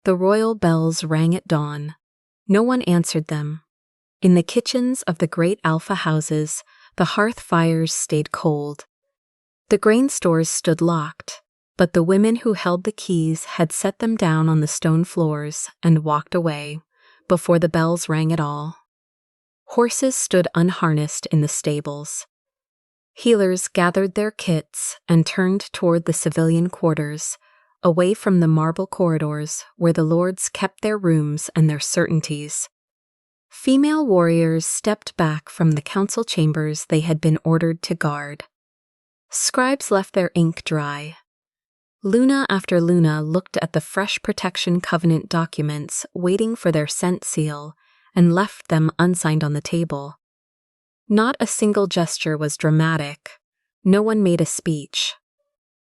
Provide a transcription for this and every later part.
The royal bells rang at dawn. No one answered them. In the kitchens of the great Alpha houses, the hearth fires stayed cold. The grain stores stood locked, but the women who held the keys had set them down on the stone floors and walked away before the bells rang at all. Horses stood unharnessed in the stables. Healers gathered their kits and turned toward the civilian quarters, away from the marble corridors where the lords kept their rooms and their certainties. Female warriors stepped back from the council chambers they had been ordered to guard. Scribes left their ink dry. Luna after Luna looked at the fresh protection covenant documents waiting for their scent seal and left them unsigned on the table. Not a single gesture was dramatic. No one made a speech.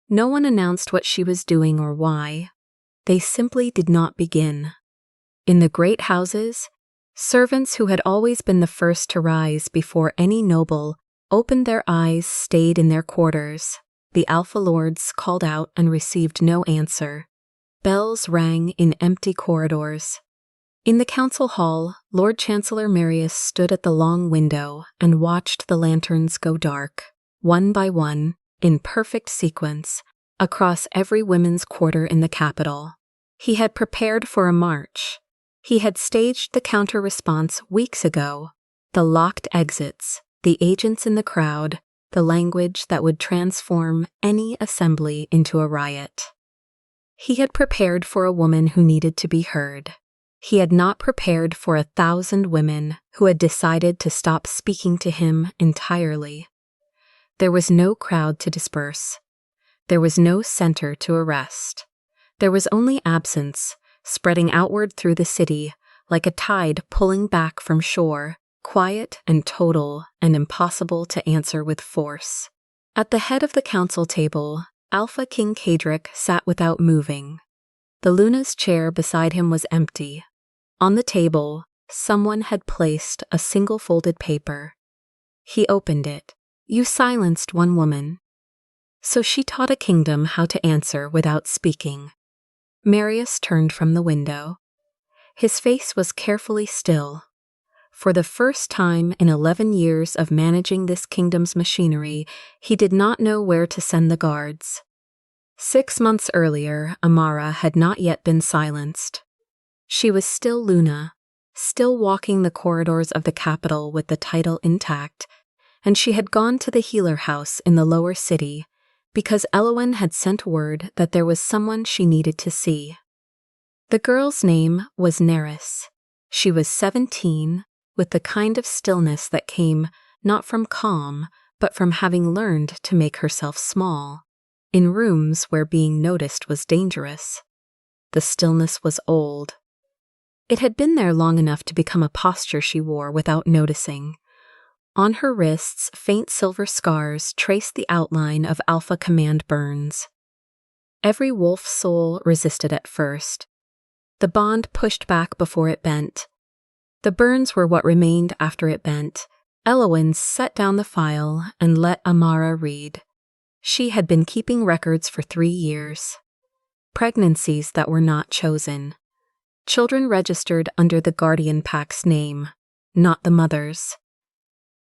No one announced what she was doing or why. They simply did not begin. In the great houses, servants who had always been the first to rise before any noble opened their eyes, stayed in their quarters. The Alpha Lords called out and received no answer. Bells rang in empty corridors. In the council hall, Lord Chancellor Marius stood at the long window and watched the lanterns go dark, one by one, in perfect sequence, across every women's quarter in the capital. He had prepared for a march. He had staged the counter-response weeks ago, the locked exits, the agents in the crowd, the language that would transform any assembly into a riot. He had prepared for a woman who needed to be heard. He had not prepared for 1,000 women who had decided to stop speaking to him entirely. There was no crowd to disperse. There was no center to arrest. There was only absence, spreading outward through the city like a tide pulling back from shore, quiet and total and impossible to answer with force. At the head of the council table, Alpha King Caedric sat without moving. The Luna's chair beside him was empty. On the table, someone had placed a single folded paper. He opened it. "You silenced one woman." So she taught a kingdom how to answer without speaking. Marius turned from the window. His face was carefully still. For the first time in 11 years of managing this kingdom's machinery, he did not know where to send the guards. 6 months earlier, Amara had not yet been silenced. She was still Luna, still walking the corridors of the capital with the title intact, and she had gone to the healer house in the lower city because Elowen had sent word that there was someone she needed to see. The girl's name was Neris. She was 17, with the kind of stillness that came not from calm, but from having learned to make herself small, in rooms where being noticed was dangerous. The stillness was old. It had been there long enough to become a posture she wore without noticing. On her wrists, faint silver scars traced the outline of Alpha Command burns. Every wolf soul resisted at first. The bond pushed back before it bent. The burns were what remained after it bent. Elowen set down the file and let Amara read. She had been keeping records for 3 years. Pregnancies that were not chosen. Children registered under the Guardian Pack's name, not the mother's.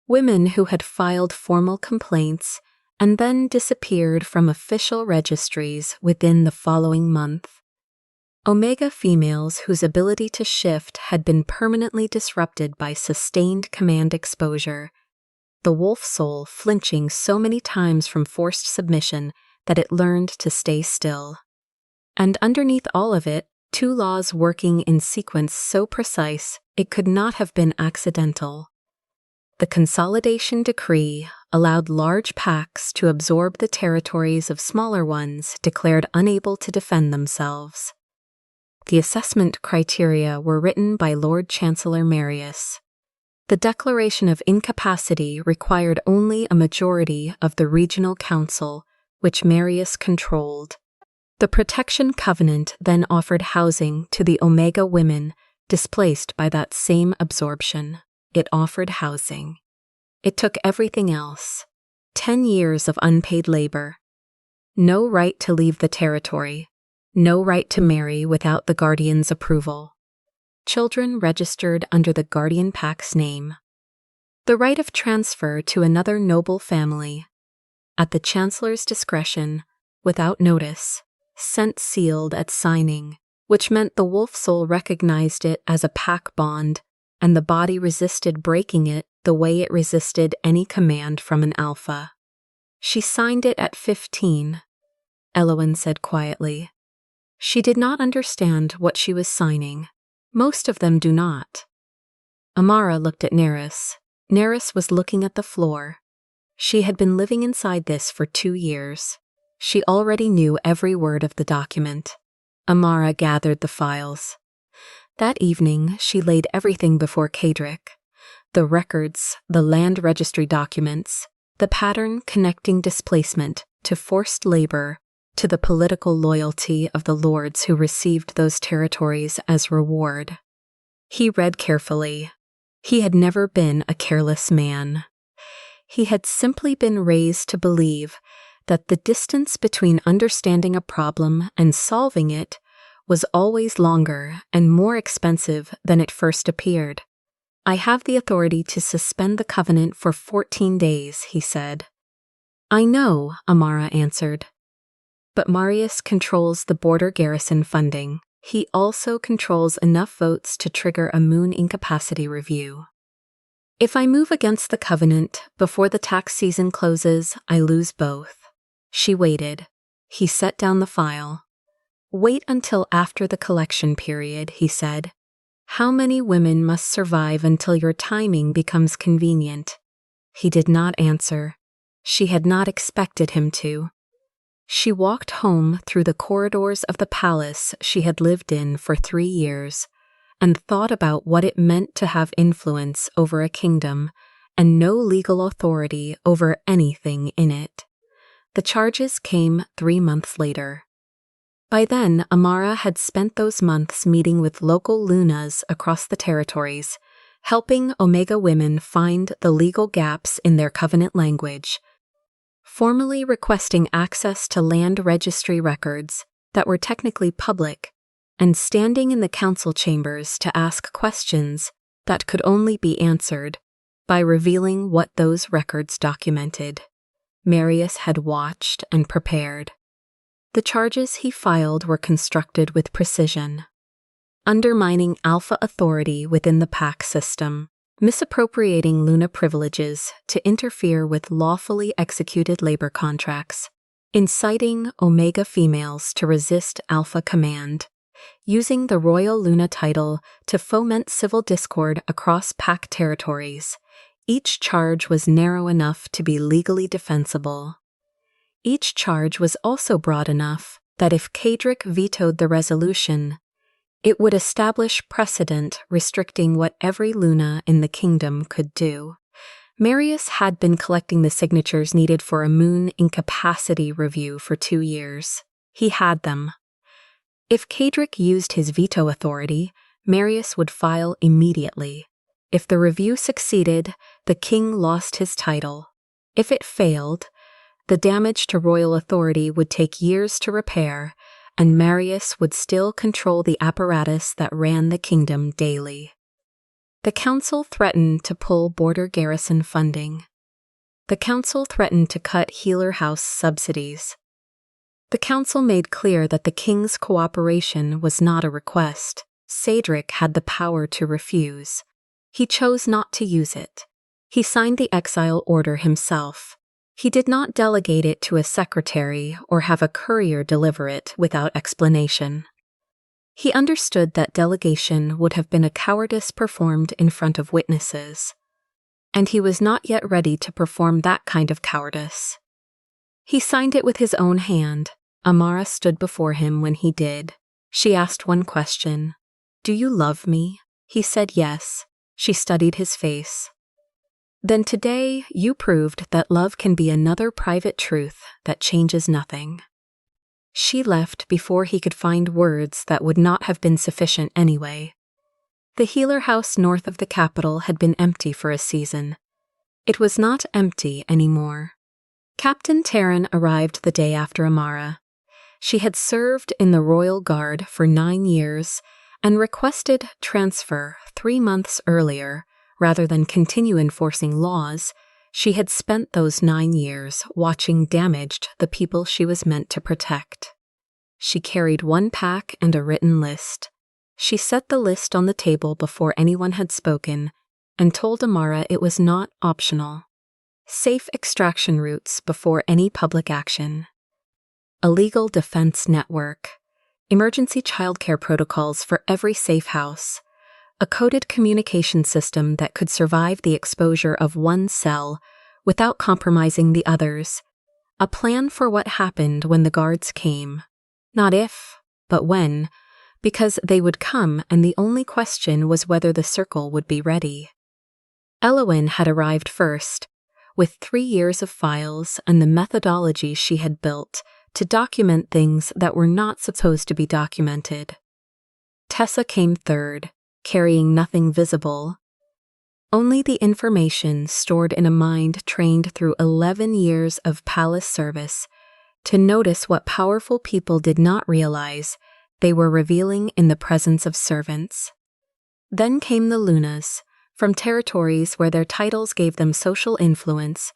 Women who had filed formal complaints and then disappeared from official registries within the following month. Omega females whose ability to shift had been permanently disrupted by sustained command exposure, the wolf soul flinching so many times from forced submission that it learned to stay still. And underneath all of it, 2 laws working in sequence so precise it could not have been accidental. The Consolidation Decree allowed large packs to absorb the territories of smaller ones declared unable to defend themselves. The assessment criteria were written by Lord Chancellor Marius. The declaration of incapacity required only a majority of the regional council, which Marius controlled. The Protection Covenant then offered housing to the Omega women displaced by that same absorption. It offered housing. It took everything else. 10 years of unpaid labor. No right to leave the territory. No right to marry without the guardian's approval. Children registered under the guardian pack's name. The right of transfer to another noble family. At the chancellor's discretion, without notice, sent sealed at signing, which meant the wolf soul recognized it as a pack bond, and the body resisted breaking it the way it resisted any command from an alpha. She signed it at 15, Elowen said quietly. She did not understand what she was signing. Most of them do not. Amara looked at Neris. Neris was looking at the floor. She had been living inside this for 2 years. She already knew every word of the document. Amara gathered the files. That evening, she laid everything before Caedric. The records, the land registry documents, the pattern connecting displacement to forced labor, to the political loyalty of the lords who received those territories as reward. He read carefully. He had never been a careless man. He had simply been raised to believe that the distance between understanding a problem and solving it was always longer and more expensive than it first appeared. I have the authority to suspend the covenant for 14 days, he said. I know, Amara answered. But Marius controls the border garrison funding. He also controls enough votes to trigger a moon incapacity review. If I move against the covenant before the tax season closes, I lose both. She waited. He set down the file. Wait until after the collection period, he said. How many women must survive until your timing becomes convenient? He did not answer. She had not expected him to. She walked home through the corridors of the palace she had lived in for 3 years and thought about what it meant to have influence over a kingdom and no legal authority over anything in it. The charges came 3 months later. By then, Amara had spent those months meeting with local Lunas across the territories, helping Omega women find the legal gaps in their covenant language, formally requesting access to land registry records that were technically public, and standing in the council chambers to ask questions that could only be answered by revealing what those records documented. Marius had watched and prepared. The charges he filed were constructed with precision. Undermining Alpha authority within the pack system, misappropriating Luna privileges to interfere with lawfully executed labor contracts, inciting Omega females to resist Alpha command, using the Royal Luna title to foment civil discord across pack territories. Each charge was narrow enough to be legally defensible. Each charge was also broad enough that if Caedric vetoed the resolution, it would establish precedent restricting what every Luna in the kingdom could do. Marius had been collecting the signatures needed for a moon incapacity review for 2 years. He had them. If Caedric used his veto authority, Marius would file immediately. If the review succeeded, the king lost his title. If it failed, the damage to royal authority would take years to repair, and Marius would still control the apparatus that ran the kingdom daily. The council threatened to pull border garrison funding. The council threatened to cut healer house subsidies. The council made clear that the king's cooperation was not a request. Caedric had the power to refuse. He chose not to use it. He signed the exile order himself. He did not delegate it to a secretary or have a courier deliver it without explanation. He understood that delegation would have been a cowardice performed in front of witnesses, and he was not yet ready to perform that kind of cowardice. He signed it with his own hand. Amara stood before him when he did. She asked one question. "Do you love me?" He said yes. She studied his face. "Then today you proved that love can be another private truth that changes nothing." She left before he could find words that would not have been sufficient anyway. The healer house north of the capital had been empty for a season. It was not empty anymore. Captain Terran arrived the day after Amara. She had served in the Royal Guard for 9 years and requested transfer 3 months earlier. Rather than continue enforcing laws, she had spent those 9 years watching damaged the people she was meant to protect. She carried 1 pack and a written list. She set the list on the table before anyone had spoken and told Amara it was not optional. Safe extraction routes before any public action. A legal defense network. Emergency childcare protocols for every safe house. A coded communication system that could survive the exposure of one cell without compromising the others. A plan for what happened when the guards came. Not if, but when, because they would come and the only question was whether the circle would be ready. Elowyn had arrived first, with 3 years of files and the methodology she had built to document things that were not supposed to be documented. Tessa came third, carrying nothing visible. Only the information stored in a mind trained through 11 years of palace service to notice what powerful people did not realize they were revealing in the presence of servants. Then came the Lunas, from territories where their titles gave them social influence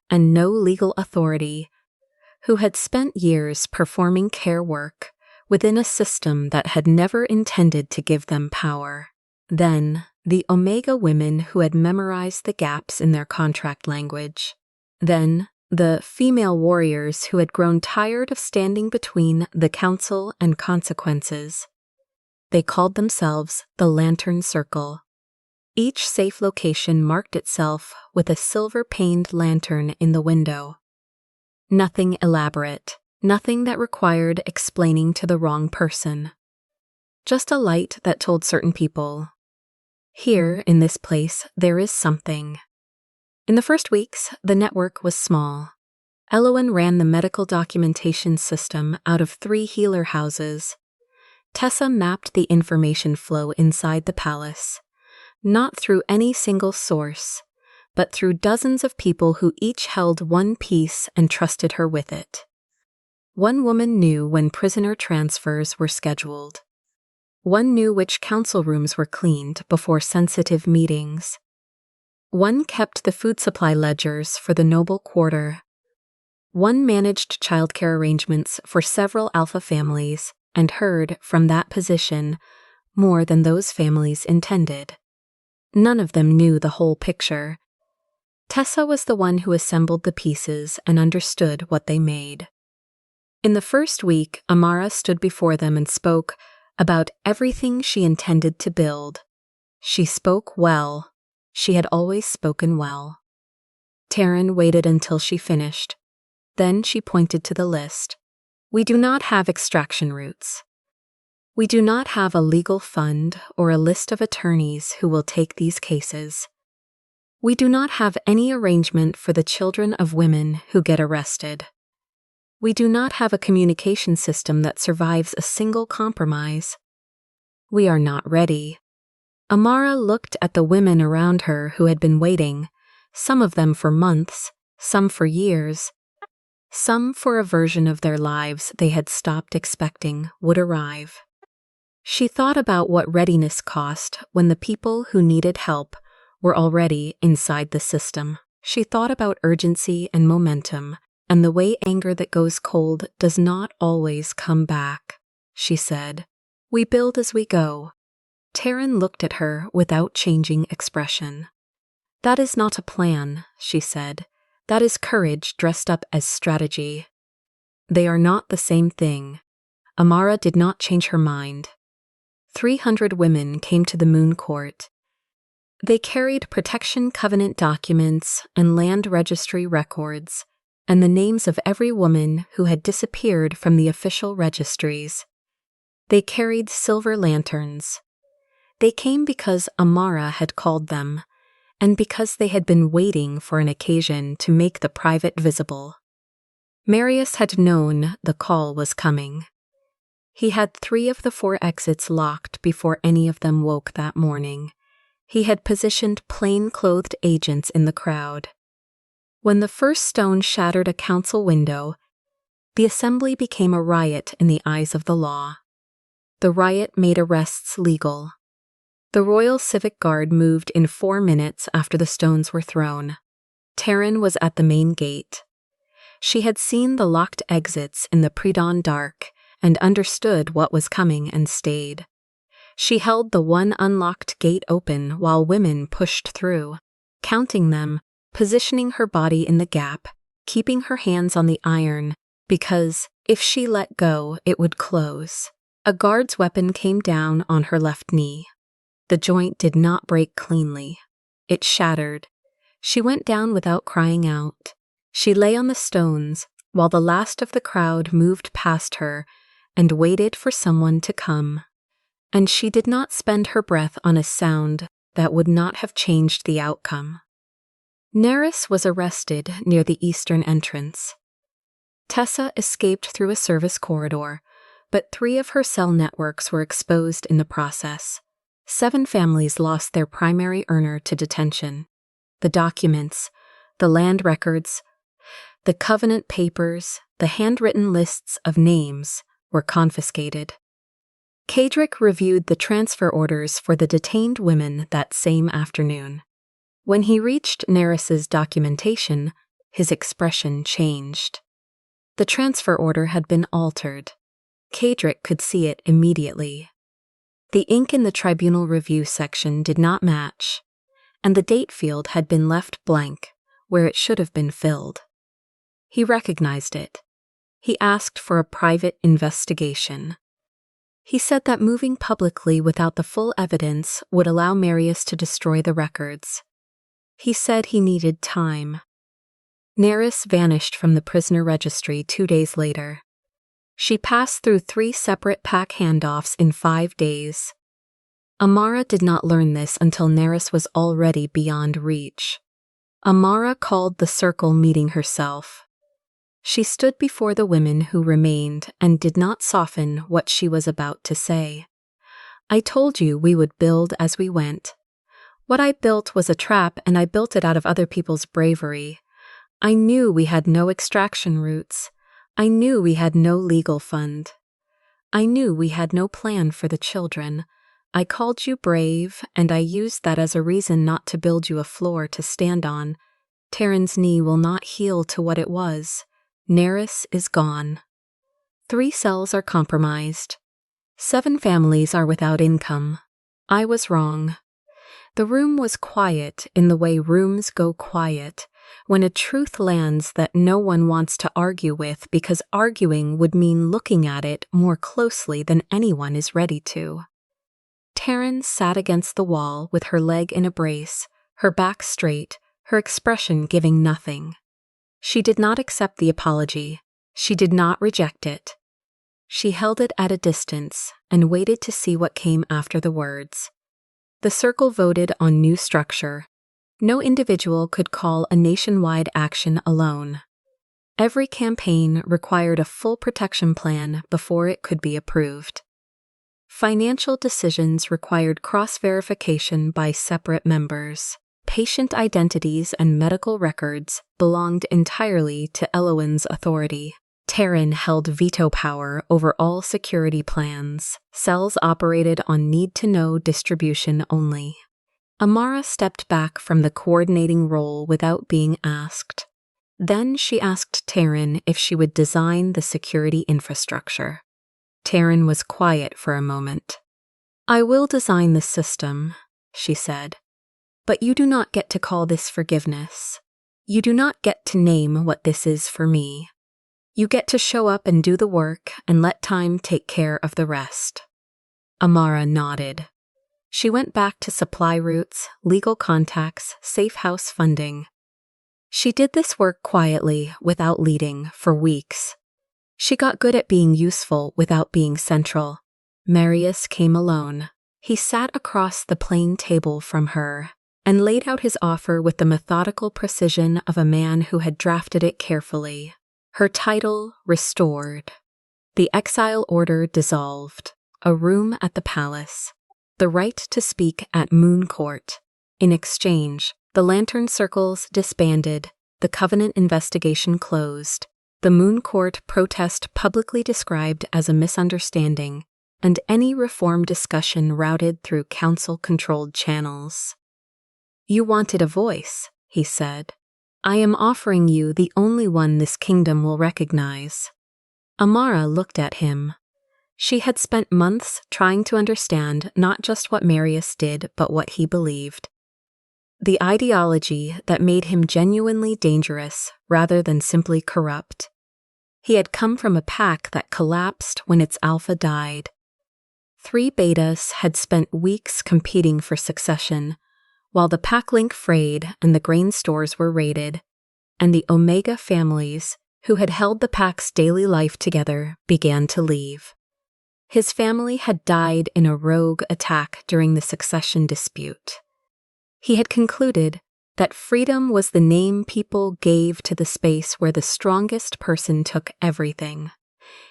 and no legal authority, who had spent years performing care work within a system that had never intended to give them power. Then, the Omega women who had memorized the gaps in their contract language. Then, the female warriors who had grown tired of standing between the council and consequences. They called themselves the Lantern Circle. Each safe location marked itself with a silver-paned lantern in the window. Nothing elaborate, nothing that required explaining to the wrong person. Just a light that told certain people, here, in this place, there is something. In the first weeks, the network was small. Elowyn ran the medical documentation system out of 3 healer houses. Tessa mapped the information flow inside the palace, not through any single source, but through dozens of people who each held one piece and trusted her with it. One woman knew when prisoner transfers were scheduled. One knew which council rooms were cleaned before sensitive meetings. One kept the food supply ledgers for the noble quarter. One managed childcare arrangements for several Alpha families and heard, from that position, more than those families intended. None of them knew the whole picture. Tessa was the one who assembled the pieces and understood what they made. In the first week, Amara stood before them and spoke about everything she intended to build. She spoke well. She had always spoken well. Taryn waited until she finished. Then she pointed to the list. We do not have extraction routes. We do not have a legal fund or a list of attorneys who will take these cases. We do not have any arrangement for the children of women who get arrested. We do not have a communication system that survives a single compromise. We are not ready. Amara looked at the women around her who had been waiting, some of them for months, some for years, some for a version of their lives they had stopped expecting would arrive. She thought about what readiness cost when the people who needed help were already inside the system. She thought about urgency and momentum, and the way anger that goes cold does not always come back. She said, "We build as we go." Taryn looked at her without changing expression. "That is not a plan," she said. "That is courage dressed up as strategy." They are not the same thing. Amara did not change her mind. 300 women came to the Moon Court. They carried protection covenant documents and land registry records, and the names of every woman who had disappeared from the official registries. They carried silver lanterns. They came because Amara had called them, and because they had been waiting for an occasion to make the private visible. Marius had known the call was coming. He had 3 of the 4 exits locked before any of them woke that morning. He had positioned plain-clothed agents in the crowd. When the first stone shattered a council window, The assembly became a riot in the eyes of the law. The riot made arrests legal. The Royal Civic Guard moved in 4 minutes after the stones were thrown. Taryn was at the main gate. She had seen the locked exits in the pre-dawn dark and understood what was coming and stayed. She held the one unlocked gate open while women pushed through, counting them, positioning her body in the gap, keeping her hands on the iron, because if she let go, it would close. A guard's weapon came down on her left knee. The joint did not break cleanly. It shattered. She went down without crying out. She lay on the stones while the last of the crowd moved past her and waited for someone to come. And she did not spend her breath on a sound that would not have changed the outcome. Nerys was arrested near the eastern entrance. Tessa escaped through a service corridor, but 3 of her cell networks were exposed in the process. 7 families lost their primary earner to detention. The documents, the land records, the covenant papers, the handwritten lists of names were confiscated. Caedric reviewed the transfer orders for the detained women that same afternoon. When he reached Nerys's documentation, his expression changed. The transfer order had been altered. Caedric could see it immediately. The ink in the tribunal review section did not match, and the date field had been left blank where it should have been filled. He recognized it. He asked for a private investigation. He said that moving publicly without the full evidence would allow Marius to destroy the records. He said he needed time. Nerys vanished from the prisoner registry 2 days later. She passed through 3 separate pack handoffs in 5 days. Amara did not learn this until Nerys was already beyond reach. Amara called the circle meeting herself. She stood before the women who remained and did not soften what she was about to say. I told you we would build as we went. What I built was a trap, and I built it out of other people's bravery. I knew we had no extraction routes. I knew we had no legal fund. I knew we had no plan for the children. I called you brave, and I used that as a reason not to build you a floor to stand on. Taryn's knee will not heal to what it was. Nerys is gone. 3 cells are compromised. 7 families are without income. I was wrong. The room was quiet in the way rooms go quiet, when a truth lands that no one wants to argue with because arguing would mean looking at it more closely than anyone is ready to. Taryn sat against the wall with her leg in a brace, her back straight, her expression giving nothing. She did not accept the apology. She did not reject it. She held it at a distance and waited to see what came after the words. The circle voted on new structure. No individual could call a nationwide action alone. Every campaign required a full protection plan before it could be approved. Financial decisions required cross-verification by separate members. Patient identities and medical records belonged entirely to Elowen's authority. Taryn held veto power over all security plans. Cells operated on need-to-know distribution only. Amara stepped back from the coordinating role without being asked. Then she asked Taryn if she would design the security infrastructure. Taryn was quiet for a moment. I will design the system, she said. But you do not get to call this forgiveness. You do not get to name what this is for me. You get to show up and do the work and let time take care of the rest. Amara nodded. She went back to supply routes, legal contacts, safe house funding. She did this work quietly, without leading, for weeks. She got good at being useful without being central. Marius came alone. He sat across the plain table from her and laid out his offer with the methodical precision of a man who had drafted it carefully. Her title restored. The exile order dissolved. A room at the palace. The right to speak at Moon Court. In exchange, the Lantern Circles disbanded, the Covenant investigation closed, the Moon Court protest publicly described as a misunderstanding, and any reform discussion routed through council-controlled channels. "You wanted a voice," he said. "I am offering you the only one this kingdom will recognize." Amara looked at him. She had spent months trying to understand not just what Marius did, but what he believed. The ideology that made him genuinely dangerous rather than simply corrupt. He had come from a pack that collapsed when its alpha died. 3 betas had spent weeks competing for succession, while the pack link frayed and the grain stores were raided, and the Omega families, who had held the pack's daily life together, began to leave. His family had died in a rogue attack during the succession dispute. He had concluded that freedom was the name people gave to the space where the strongest person took everything.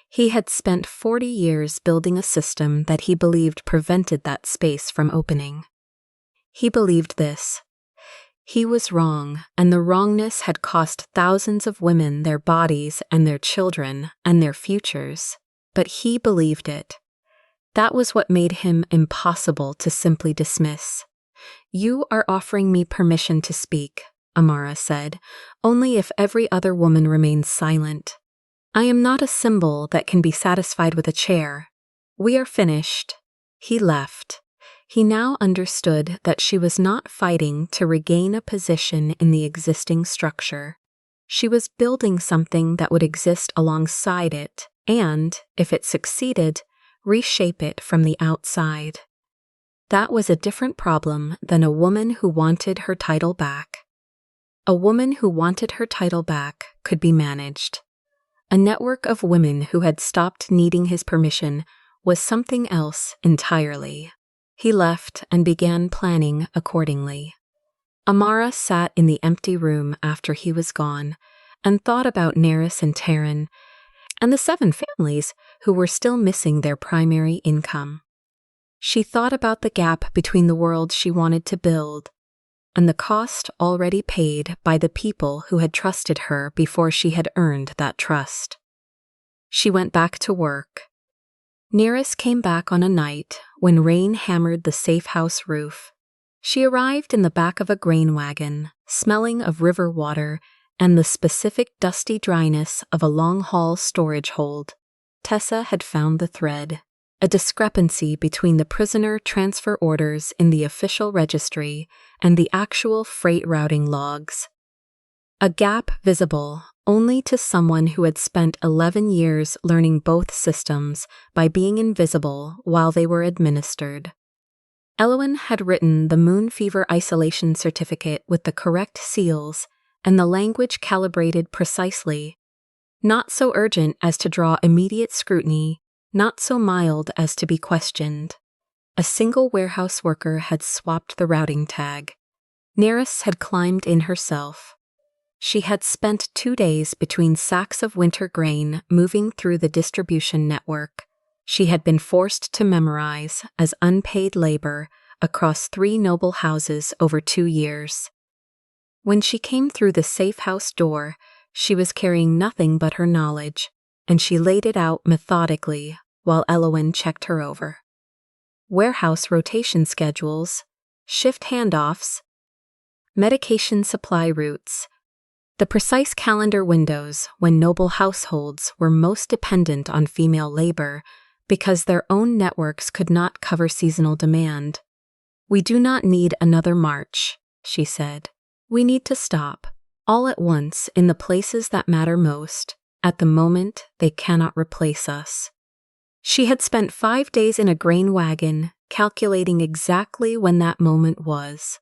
He had spent 40 years building a system that he believed prevented that space from opening. He believed this. He was wrong, and the wrongness had cost thousands of women their bodies and their children and their futures, but he believed it. That was what made him impossible to simply dismiss. "You are offering me permission to speak," Amara said, "only if every other woman remains silent. I am not a symbol that can be satisfied with a chair. We are finished." He left. He now understood that she was not fighting to regain a position in the existing structure. She was building something that would exist alongside it and, if it succeeded, reshape it from the outside. That was a different problem than a woman who wanted her title back. A woman who wanted her title back could be managed. A network of women who had stopped needing his permission was something else entirely. He left and began planning accordingly. Amara sat in the empty room after he was gone and thought about Neris and Terran and the 7 families who were still missing their primary income. She thought about the gap between the world she wanted to build and the cost already paid by the people who had trusted her before she had earned that trust. She went back to work. Neris came back on a night when rain hammered the safe house roof. She arrived in the back of a grain wagon, smelling of river water and the specific dusty dryness of a long-haul storage hold. Tessa had found the thread. A discrepancy between the prisoner transfer orders in the official registry and the actual freight routing logs. A gap visible only to someone who had spent 11 years learning both systems by being invisible while they were administered. Elwyn had written the Moon Fever Isolation Certificate with the correct seals and the language calibrated precisely, not so urgent as to draw immediate scrutiny, not so mild as to be questioned. A single warehouse worker had swapped the routing tag. Neris had climbed in herself. She had spent 2 days between sacks of winter grain moving through the distribution network. She had been forced to memorize as unpaid labor across 3 noble houses over 2 years. When she came through the safe house door, she was carrying nothing but her knowledge, and she laid it out methodically while Elwyn checked her over. Warehouse rotation schedules, shift handoffs, medication supply routes, the precise calendar windows when noble households were most dependent on female labor because their own networks could not cover seasonal demand. "We do not need another march," she said. "We need to stop, all at once in the places that matter most. At the moment, they cannot replace us." She had spent 5 days in a grain wagon, calculating exactly when that moment was.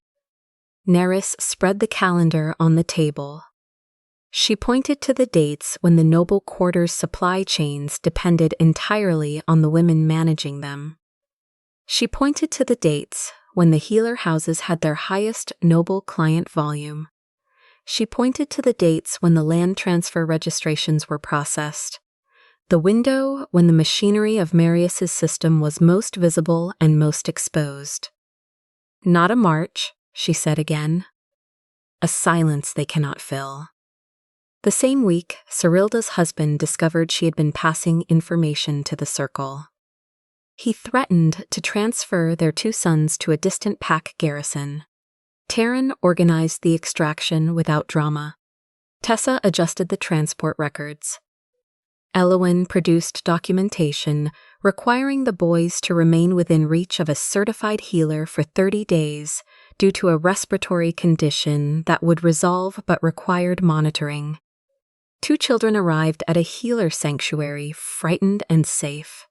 Neris spread the calendar on the table. She pointed to the dates when the noble quarters' supply chains depended entirely on the women managing them. She pointed to the dates when the healer houses had their highest noble client volume. She pointed to the dates when the land transfer registrations were processed. The window when the machinery of Marius's system was most visible and most exposed. "Not a march," she said again. "A silence they cannot fill." The same week, Cyrilda's husband discovered she had been passing information to the circle. He threatened to transfer their 2 sons to a distant pack garrison. Terran organized the extraction without drama. Tessa adjusted the transport records. Elowyn produced documentation requiring the boys to remain within reach of a certified healer for 30 days due to a respiratory condition that would resolve but required monitoring. 2 children arrived at a healer sanctuary, frightened and safe.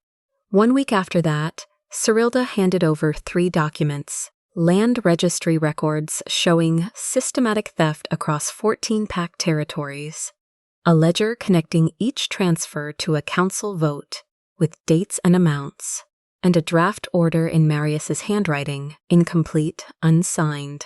1 week after that, Cyrilda handed over 3 documents: land registry records showing systematic theft across 14 pack territories, a ledger connecting each transfer to a council vote with dates and amounts, and a draft order in Marius's handwriting, incomplete, unsigned,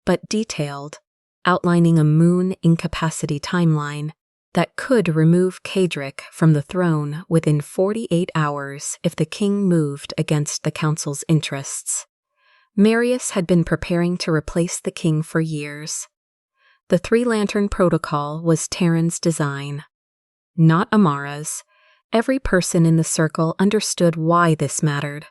but detailed, outlining a moon incapacity timeline that could remove Caedric from the throne within 48 hours if the king moved against the council's interests. Marius had been preparing to replace the king for years. The 3-lantern protocol was Terran's design, not Amara's. Every person in the circle understood why this mattered.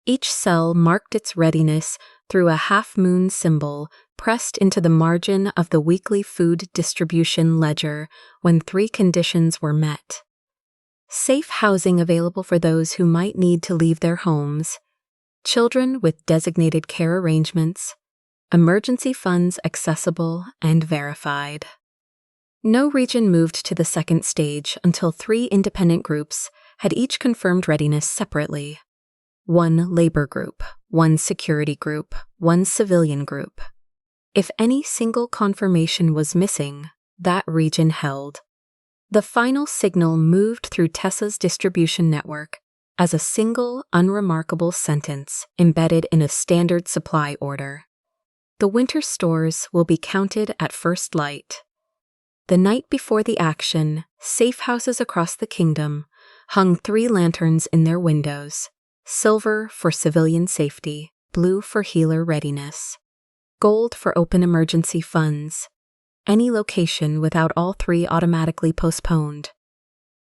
Each cell marked its readiness through a half-moon symbol pressed into the margin of the weekly food distribution ledger when 3 conditions were met: safe housing available for those who might need to leave their homes, children with designated care arrangements, emergency funds accessible and verified. No region moved to the second stage until 3 independent groups had each confirmed readiness separately. 1 labor group, 1 security group, 1 civilian group. If any single confirmation was missing, that region held. The final signal moved through Tessa's distribution network as a single, unremarkable sentence embedded in a standard supply order. The winter stores will be counted at first light. The night before the action, safe houses across the kingdom hung 3 lanterns in their windows: silver for civilian safety, blue for healer readiness, gold for open emergency funds. Any location without all 3 automatically postponed.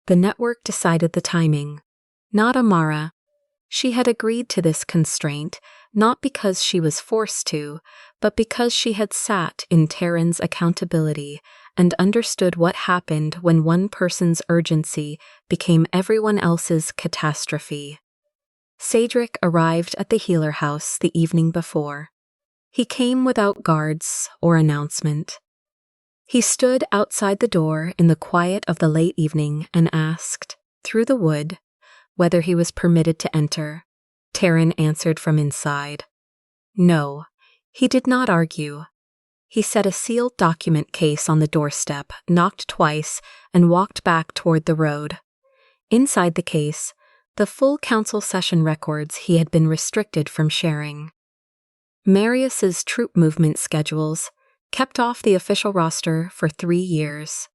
The network decided the timing, not Amara. She had agreed to this constraint not because she was forced to, but because she had sat in Terran's accountability and understood what happened when one person's urgency became everyone else's catastrophe. Caedric arrived at the healer house the evening before. He came without guards or announcement. He stood outside the door in the quiet of the late evening and asked, through the wood, whether he was permitted to enter. Terran answered from inside. No, he did not argue. He set a sealed document case on the doorstep, knocked twice, and walked back toward the road. Inside the case, the full council session records he had been restricted from sharing. Marius's troop movement schedules, kept off the official roster for 3 years.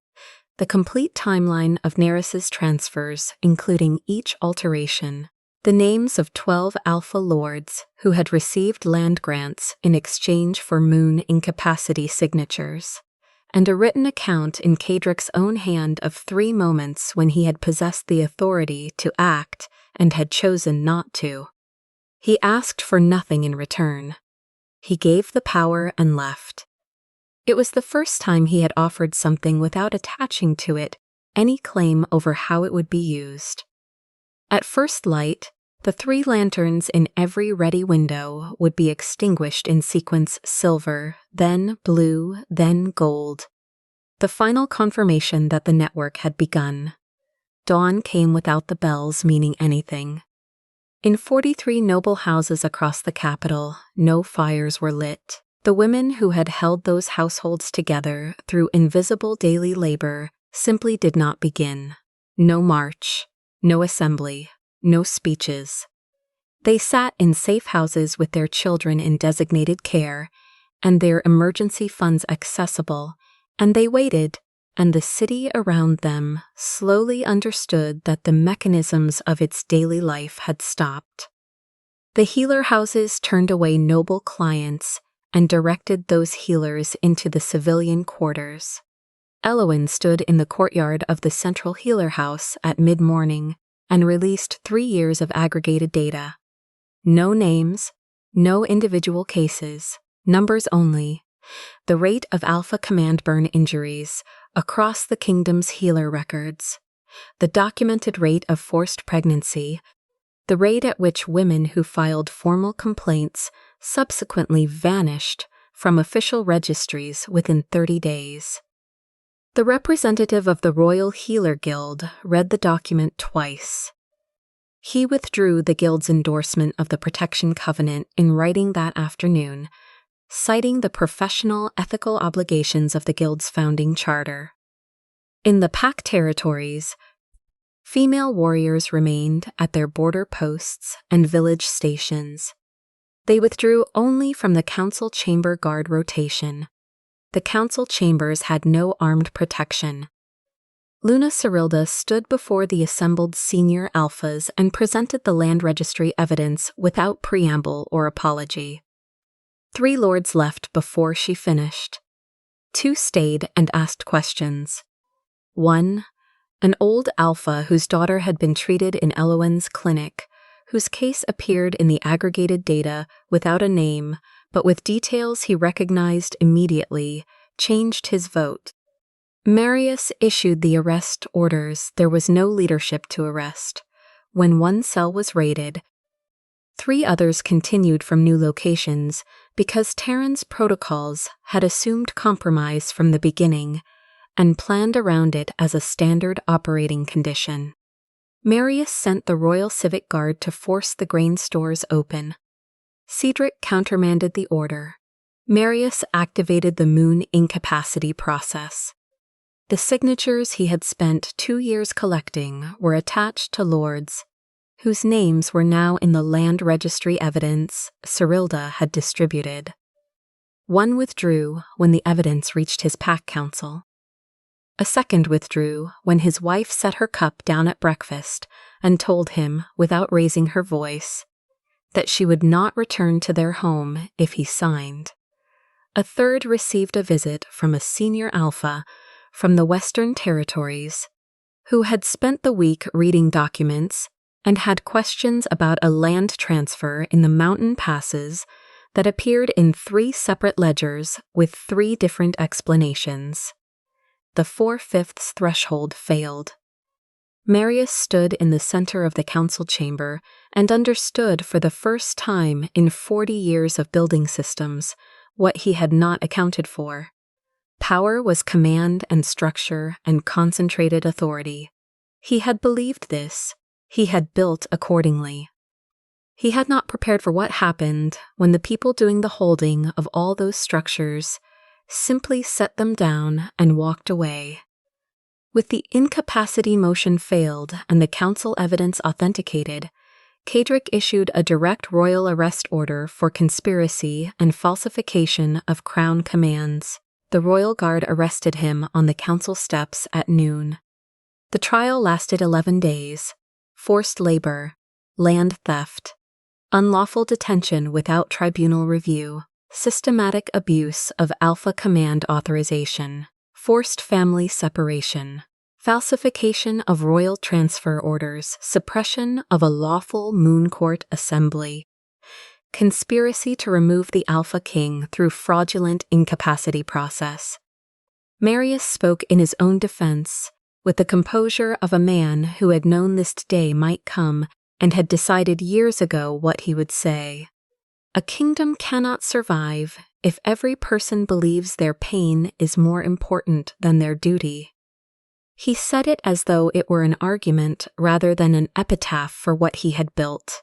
The complete timeline of Neris's transfers, including each alteration. The names of 12 Alpha Lords who had received land grants in exchange for moon incapacity signatures, and a written account in Caedric's own hand of 3 moments when he had possessed the authority to act and had chosen not to. He asked for nothing in return. He gave the power and left. It was the first time he had offered something without attaching to it any claim over how it would be used. At first light, the 3 lanterns in every ready window would be extinguished in sequence silver, then blue, then gold. The final confirmation that the network had begun. Dawn came without the bells meaning anything. In 43 noble houses across the capital, no fires were lit. The women who had held those households together through invisible daily labor simply did not begin. No march, no assembly, no speeches. They sat in safe houses with their children in designated care and their emergency funds accessible, and they waited, and the city around them slowly understood that the mechanisms of its daily life had stopped. The healer houses turned away noble clients and directed those healers into the civilian quarters. Elowen stood in the courtyard of the Central Healer House at mid-morning and released 3 years of aggregated data. No names, no individual cases, numbers only. The rate of Alpha Command burn injuries across the kingdom's healer records. The documented rate of forced pregnancy. The rate at which women who filed formal complaints subsequently vanished from official registries within 30 days. The representative of the Royal Healer Guild read the document twice. He withdrew the Guild's endorsement of the Protection Covenant in writing that afternoon, citing the professional ethical obligations of the Guild's founding charter. In the Pack territories, female warriors remained at their border posts and village stations. They withdrew only from the Council Chamber Guard rotation. The Council Chambers had no armed protection. Luna Cerilda stood before the assembled senior alphas and presented the land registry evidence without preamble or apology. 3 lords left before she finished. 2 stayed and asked questions. 1, an old alpha whose daughter had been treated in Elowen's clinic, whose case appeared in the aggregated data without a name, but with details he recognized immediately, changed his vote. Marius issued the arrest orders. There was no leadership to arrest. When 1 cell was raided, 3 others continued from new locations because Terran's protocols had assumed compromise from the beginning and planned around it as a standard operating condition. Marius sent the Royal Civic Guard to force the grain stores open. Caedric countermanded the order. Marius activated the moon incapacity process. The signatures he had spent 2 years collecting were attached to lords, whose names were now in the land registry evidence Cerilda had distributed. 1 withdrew when the evidence reached his pack council. A second withdrew when his wife set her cup down at breakfast and told him, without raising her voice, that she would not return to their home if he signed. A third received a visit from a senior alpha from the Western Territories, who had spent the week reading documents and had questions about a land transfer in the mountain passes that appeared in 3 separate ledgers with 3 different explanations. The 4/5 threshold failed. Marius stood in the center of the council chamber and understood for the first time in 40 years of building systems what he had not accounted for. Power was command and structure and concentrated authority. He had believed this. He had built accordingly. He had not prepared for what happened when the people doing the holding of all those structures simply set them down and walked away. With the incapacity motion failed and the council evidence authenticated, Caedric issued a direct royal arrest order for conspiracy and falsification of crown commands. The royal guard arrested him on the council steps at noon. The trial lasted 11 days. Forced labor, land theft, unlawful detention without tribunal review, systematic abuse of Alpha Command authorization, forced family separation, falsification of royal transfer orders, suppression of a lawful Moon Court assembly, conspiracy to remove the Alpha King through fraudulent incapacity process. Marius spoke in his own defense, with the composure of a man who had known this day might come and had decided years ago what he would say. A kingdom cannot survive if every person believes their pain is more important than their duty. He said it as though it were an argument rather than an epitaph for what he had built.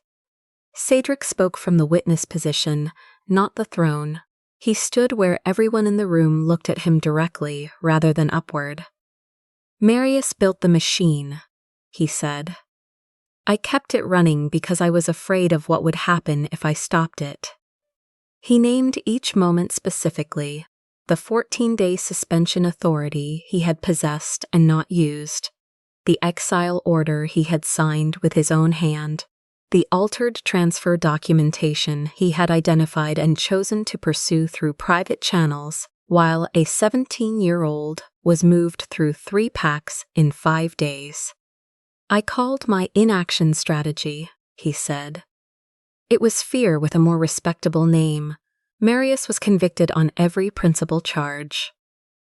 Caedric spoke from the witness position, not the throne. He stood where everyone in the room looked at him directly rather than upward. Marius built the machine, he said. I kept it running because I was afraid of what would happen if I stopped it. He named each moment specifically, the 14-day suspension authority he had possessed and not used, the exile order he had signed with his own hand, the altered transfer documentation he had identified and chosen to pursue through private channels, while a 17-year-old was moved through 3 packs in 5 days. "I called my inaction strategy," he said. It was fear with a more respectable name. Marius was convicted on every principal charge.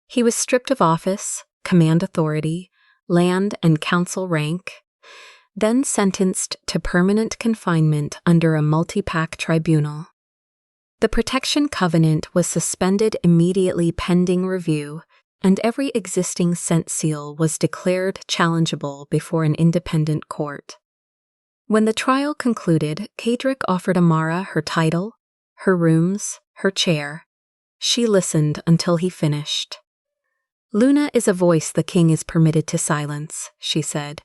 He was stripped of office, command authority, land and council rank, then sentenced to permanent confinement under a multi-pack tribunal. The protection covenant was suspended immediately pending review, and every existing scent seal was declared challengeable before an independent court. When the trial concluded, Caedric offered Amara her title, her rooms, her chair. She listened until he finished. "Luna is a voice the king is permitted to silence," she said.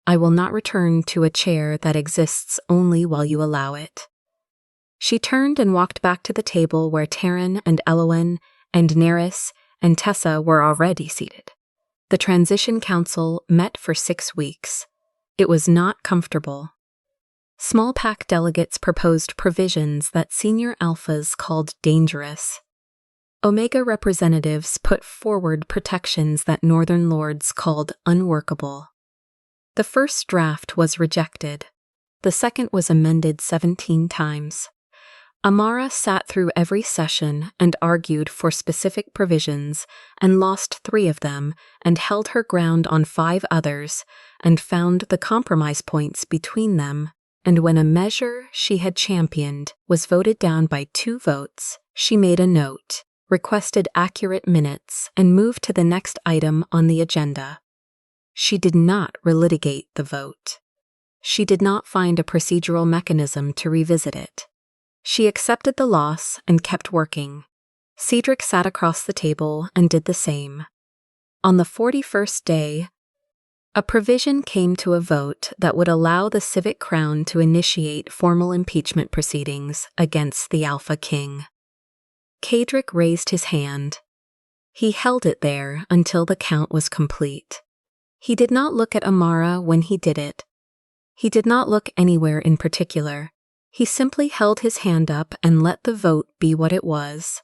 "I will not return to a chair that exists only while you allow it." She turned and walked back to the table where Terran and Elowen and Neris and Tessa were already seated. The Transition Council met for 6 weeks. It was not comfortable. Small pack delegates proposed provisions that senior alphas called dangerous. Omega representatives put forward protections that Northern Lords called unworkable. The first draft was rejected. The second was amended 17 times. Amara sat through every session and argued for specific provisions and lost 3 of them and held her ground on 5 others and found the compromise points between them, and when a measure she had championed was voted down by 2 votes, she made a note, requested accurate minutes, and moved to the next item on the agenda. She did not relitigate the vote. She did not find a procedural mechanism to revisit it. She accepted the loss and kept working. Caedric sat across the table and did the same. On the 41st day, a provision came to a vote that would allow the Civic Crown to initiate formal impeachment proceedings against the Alpha King. Caedric raised his hand. He held it there until the count was complete. He did not look at Amara when he did it. He did not look anywhere in particular. He simply held his hand up and let the vote be what it was.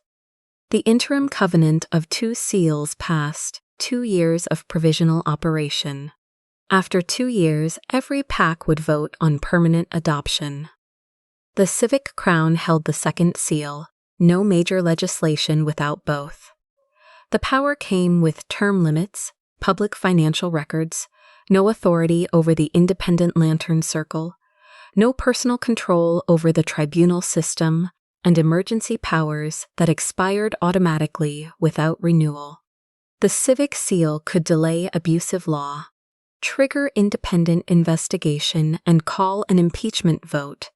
The interim covenant of 2 seals passed, 2 years of provisional operation. After 2 years, every pack would vote on permanent adoption. The Civic Crown held the second seal, no major legislation without both. The power came with term limits, public financial records, no authority over the Independent Lantern Circle, no personal control over the tribunal system, and emergency powers that expired automatically without renewal. The Civic Seal could delay abusive law, trigger independent investigation, and call an impeachment vote,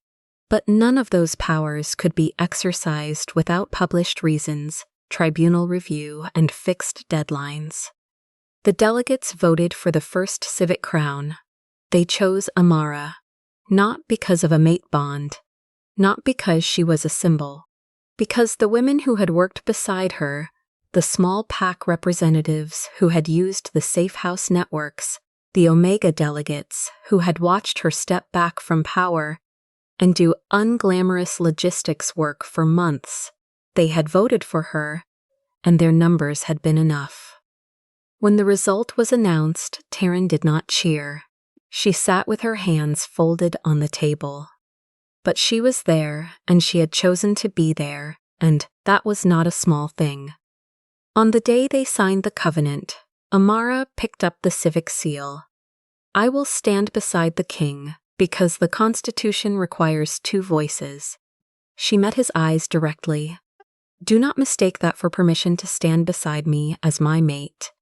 but none of those powers could be exercised without published reasons, tribunal review, and fixed deadlines. The delegates voted for the first Civic Crown. They chose Amara. Not because of a mate bond, not because she was a symbol, because the women who had worked beside her, the small pack representatives who had used the safe house networks, the Omega delegates who had watched her step back from power and do unglamorous logistics work for months, they had voted for her, and their numbers had been enough. When the result was announced, Terran did not cheer. She sat with her hands folded on the table. But she was there, and she had chosen to be there, and that was not a small thing. On the day they signed the covenant, Amara picked up the Civic Seal. "I will stand beside the king, because the Constitution requires 2 voices." She met his eyes directly. "Do not mistake that for permission to stand beside me as my mate."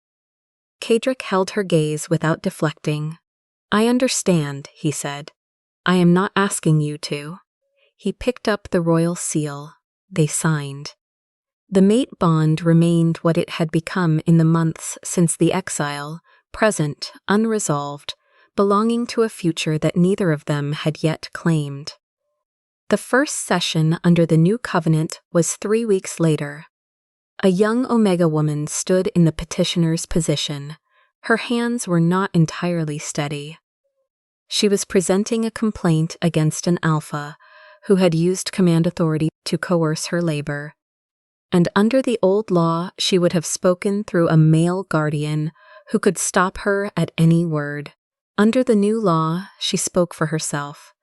Caedric held her gaze without deflecting. "I understand," he said. "I am not asking you to." He picked up the royal seal. They signed. The mate bond remained what it had become in the months since the exile, present, unresolved, belonging to a future that neither of them had yet claimed. The first session under the new covenant was 3 weeks later. A young Omega woman stood in the petitioner's position. Her hands were not entirely steady. She was presenting a complaint against an Alpha who had used command authority to coerce her labor. And under the old law, she would have spoken through a male guardian who could stop her at any word. Under the new law, she spoke for herself.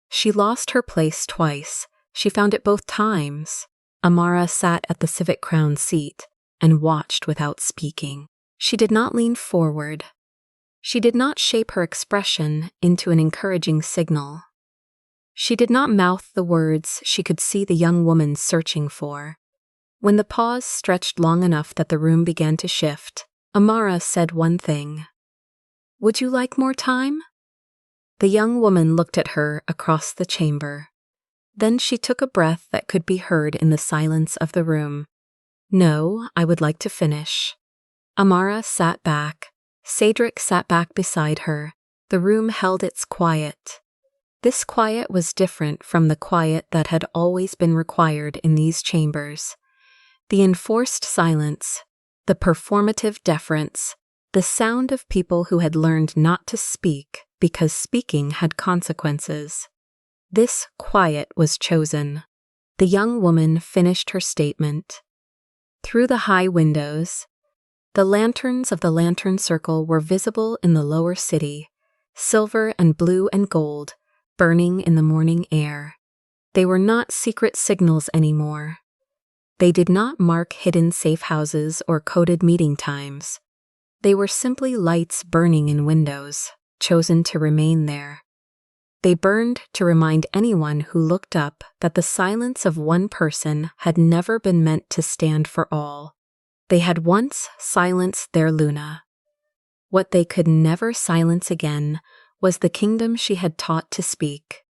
She lost her place twice. She found it both times. Amara sat at the civic crown seat and watched without speaking. She did not lean forward. She did not shape her expression into an encouraging signal. She did not mouth the words she could see the young woman searching for. When the pause stretched long enough that the room began to shift, Amara said one thing. "Would you like more time?" The young woman looked at her across the chamber. Then she took a breath that could be heard in the silence of the room. "No, I would like to finish." Amara sat back. Caedric sat back beside her. The room held its quiet. This quiet was different from the quiet that had always been required in these chambers. The enforced silence, the performative deference, the sound of people who had learned not to speak because speaking had consequences. This quiet was chosen. The young woman finished her statement. Through the high windows, the lanterns of the lantern circle were visible in the lower city, silver and blue and gold, burning in the morning air. They were not secret signals anymore. They did not mark hidden safe houses or coded meeting times. They were simply lights burning in windows, chosen to remain there. They burned to remind anyone who looked up that the silence of one person had never been meant to stand for all. They had once silenced their Luna. What they could never silence again was the kingdom she had taught to speak.